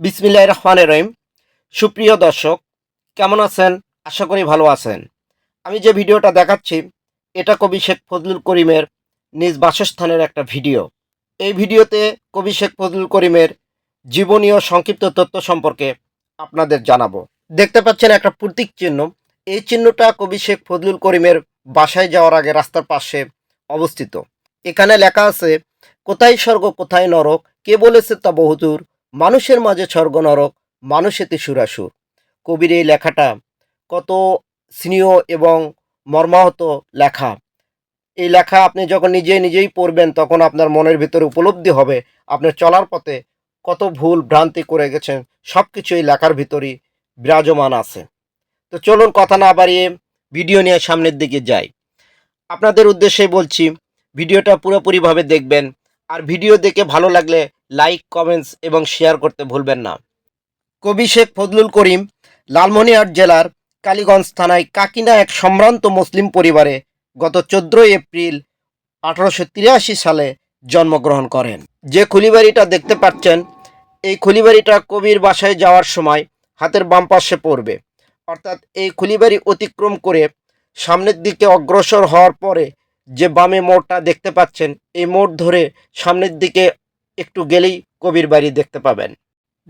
বিসমিল্লাহির রহমানির রহিম। সুপ্রিয় দর্শক, কেমন আছেন? আশা করি ভালো আছেন। আমি যে ভিডিওটা দেখাচ্ছি এটা কবি শেখ ফজলুল করিমের নিজ বাসস্থানের একটা ভিডিও। এই ভিডিওতে কবি শেখ ফজলুল করিমের জীবনীয় সংক্ষিপ্ত তথ্য সম্পর্কে আপনাদের জানাবো। দেখতে পাচ্ছেন একটা প্রতীক চিহ্ন। এই চিহ্নটা কবি শেখ ফজলুল করিমের বাসায় যাওয়ার আগে রাস্তার পাশে অবস্থিত। এখানে লেখা আছে, কোথায় স্বর্গ কোথায় নরক, কে বলেছে তা বহুদূর, মানুষের মাঝে স্বর্গ নরক, মানুষেতে সুরাসুর। কবির এই লেখাটা কত স্নেহ এবং মর্মাহত লেখা। এই লেখা আপনি যখন নিজেই পড়বেন তখন আপনার মনের ভিতরে উপলব্ধি হবে আপনার চলার পথে কত ভুল ভ্রান্তি করে গেছেন, সব কিছু এই লেখার ভিতরই বিরাজমান আছে। তো চলুন কথা না বাড়িয়ে ভিডিও নিয়ে সামনের দিকে যাই। আপনাদের উদ্দেশ্যে বলছি, ভিডিওটা পুরোপুরিভাবে দেখবেন, আর ভিডিও দেখে ভালো লাগলে লাইক, কমেন্টস এবং শেয়ার করতে ভুলবেন না। কবি শেখ ফজলুল করিম লালমনিরহাট জেলার কালীগঞ্জ থানায় কাকিনা এক সম্ভ্রান্ত মুসলিম পরিবারে গত 14 এপ্রিল 1883 সালে জন্মগ্রহণ করেন। যে খুলিবাড়িটা দেখতে পাচ্ছেন, এই খুলিবাড়িটা কবির বাসায় যাওয়ার সময় হাতের বাম পাশে পড়বে। অর্থাৎ এই খুলিবাড়ি অতিক্রম করে সামনের দিকে অগ্রসর হওয়ার পরে যে বামে মোড়টা দেখতে পাচ্ছেন, এই মোড় ধরে সামনের দিকে একটু গেলেই কবির বাড়ি দেখতে পাবেন।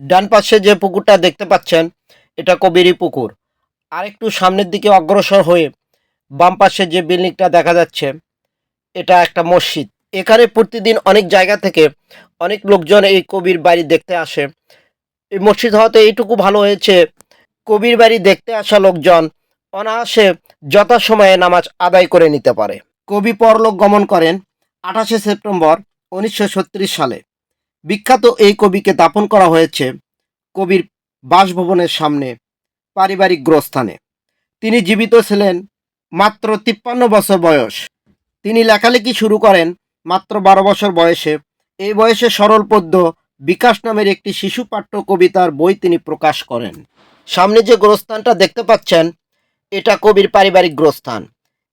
ডান পাশে যে পুকুরটা দেখতে পাচ্ছেন এটা কবিরই পুকুর। আর একটু সামনের দিকে অগ্রসর হয়ে বাম পাশে যে বিল্ডিংটা দেখা যাচ্ছে এটা একটা মসজিদ। এখানে প্রতিদিন অনেক জায়গা থেকে অনেক লোকজন এই কবির বাড়ি দেখতে আসে। এই মসজিদ হওয়াতে এইটুকু ভালো হয়েছে, কবির বাড়ি দেখতে আসা লোকজন অনায়াসে যথাসময়ে নামাজ আদায় করে নিতে পারে। কবি পরলোক গমন করেন 28 সেপ্টেম্বর 1936 সালে। বিখ্যাত এই কবিকে দাফন করা হয়েছে কবির বাসভবনের সামনে পারিবারিক গোরস্থানে। তিনি জীবিত ছিলেন মাত্র 53 বছর বয়স। তিনি লেখালেখি শুরু করেন মাত্র 12 বছর বয়সে। এই বয়সে সরল পদ্য বিকাশ নামের একটি শিশু পাঠ্য কবিতার বই তিনি প্রকাশ করেন। সামনে যে গোরস্থানটা দেখতে পাচ্ছেন এটা কবির পারিবারিক গোরস্থান।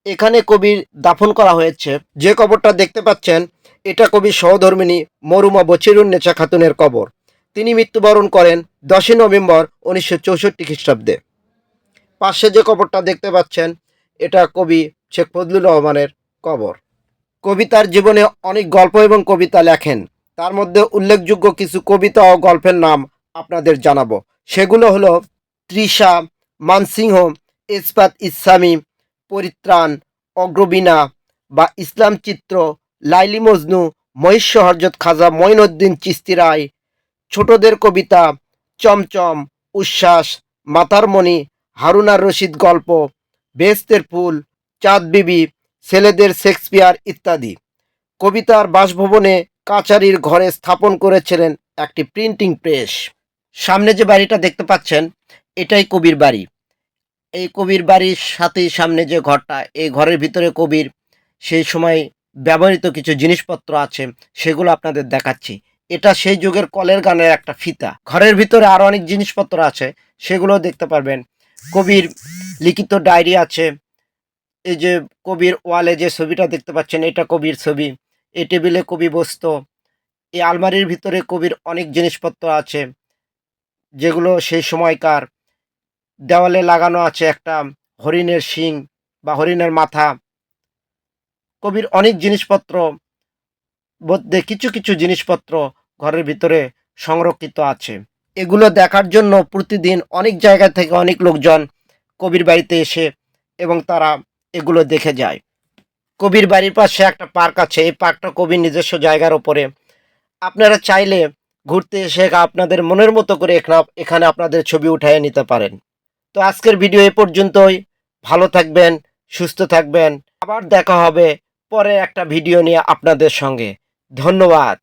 এখানে কবির দাফন করা হয়েছে। যে কবরটা দেখতে পাচ্ছেন এটা কবির সহধর্মিণী মরুমা বচিরুন্নেছা খাতুনের কবর। তিনি মৃত্যুবরণ করেন 10 নভেম্বর 1964 খ্রিস্টাব্দে। পাশে যে কবরটা দেখতে পাচ্ছেন এটা কবি শেখ ফজলুর রহমানের কবর। কবি তার জীবনে অনেক গল্প এবং কবিতা লেখেন। তার মধ্যে উল্লেখযোগ্য কিছু কবিতা ও গল্পের নাম আপনাদের জানাবো। সেগুলো হলো তৃষা, মানসিংহ, ইস্পাত ইসলামী, পরিত্রাণ, অগ্রবীণা বা ইসলাম চিত্র, লাইলি মজনু, মহিষ্য হরজত খাজা মঈনুদ্দিন চিস্তি রায়, ছোটদের কবিতা, চমচম, উচ্ছ্বাস, মাতারমণি, হারুনার রশিদ গল্প, বেহেস্তের ফুল, চাঁদ বিবি, ছেলেদের শেক্সপিয়ার ইত্যাদি। কবিতার বাসভবনে কাচারির ঘরে স্থাপন করেছিলেন একটি প্রিন্টিং প্রেস। সামনে যে বাড়িটা দেখতে পাচ্ছেন এটাই কবির বাড়ি। এই কবির বাড়ির সাথেই সামনে যে ঘরটা, এই ঘরের ভিতরে কবির সেই সময় ব্যবহৃত কিছু জিনিসপত্র আছে, সেগুলো আপনাদের দেখাচ্ছি। এটা সেই যুগের কলের গানের একটা ফিতা। ঘরের ভিতরে আরও অনেক জিনিসপত্র আছে, সেগুলো দেখতে পারবেন। কবির লিখিত ডায়েরি আছে। এই যে কবির ওয়ালে যে ছবিটা দেখতে পাচ্ছেন এটা কবির ছবি। এই টেবিলে কবি বসত। এই আলমারির ভিতরে কবির অনেক জিনিসপত্র আছে যেগুলো সেই সময়কার। দেওয়ালে লাগানো আছে একটা হরিণের শিং বা হরিণের মাথা। কবির অনেক জিনিসপত্র মধ্যে কিছু কিছু জিনিসপত্র ঘরের ভিতরে সংরক্ষিত আছে। এগুলো দেখার জন্য প্রতিদিন অনেক জায়গা থেকে অনেক লোকজন কবির বাড়িতে এসে এবং তারা এগুলো দেখে যায়। কবির বাড়ির পাশে একটা পার্ক আছে। এই পার্কটা কবির নিজস্ব জায়গার ওপরে। আপনারা চাইলে ঘুরতে এসে আপনাদের মনের মতো করে এখানে আপনাদের ছবি উঠিয়ে নিতে পারেন। তো আজকের ভিডিও এ পর্যন্তই। ভালো থাকবেন, সুস্থ থাকবেন। আবার দেখা হবে পরে একটা ভিডিও নিয়ে আপনাদের সঙ্গে। ধন্যবাদ।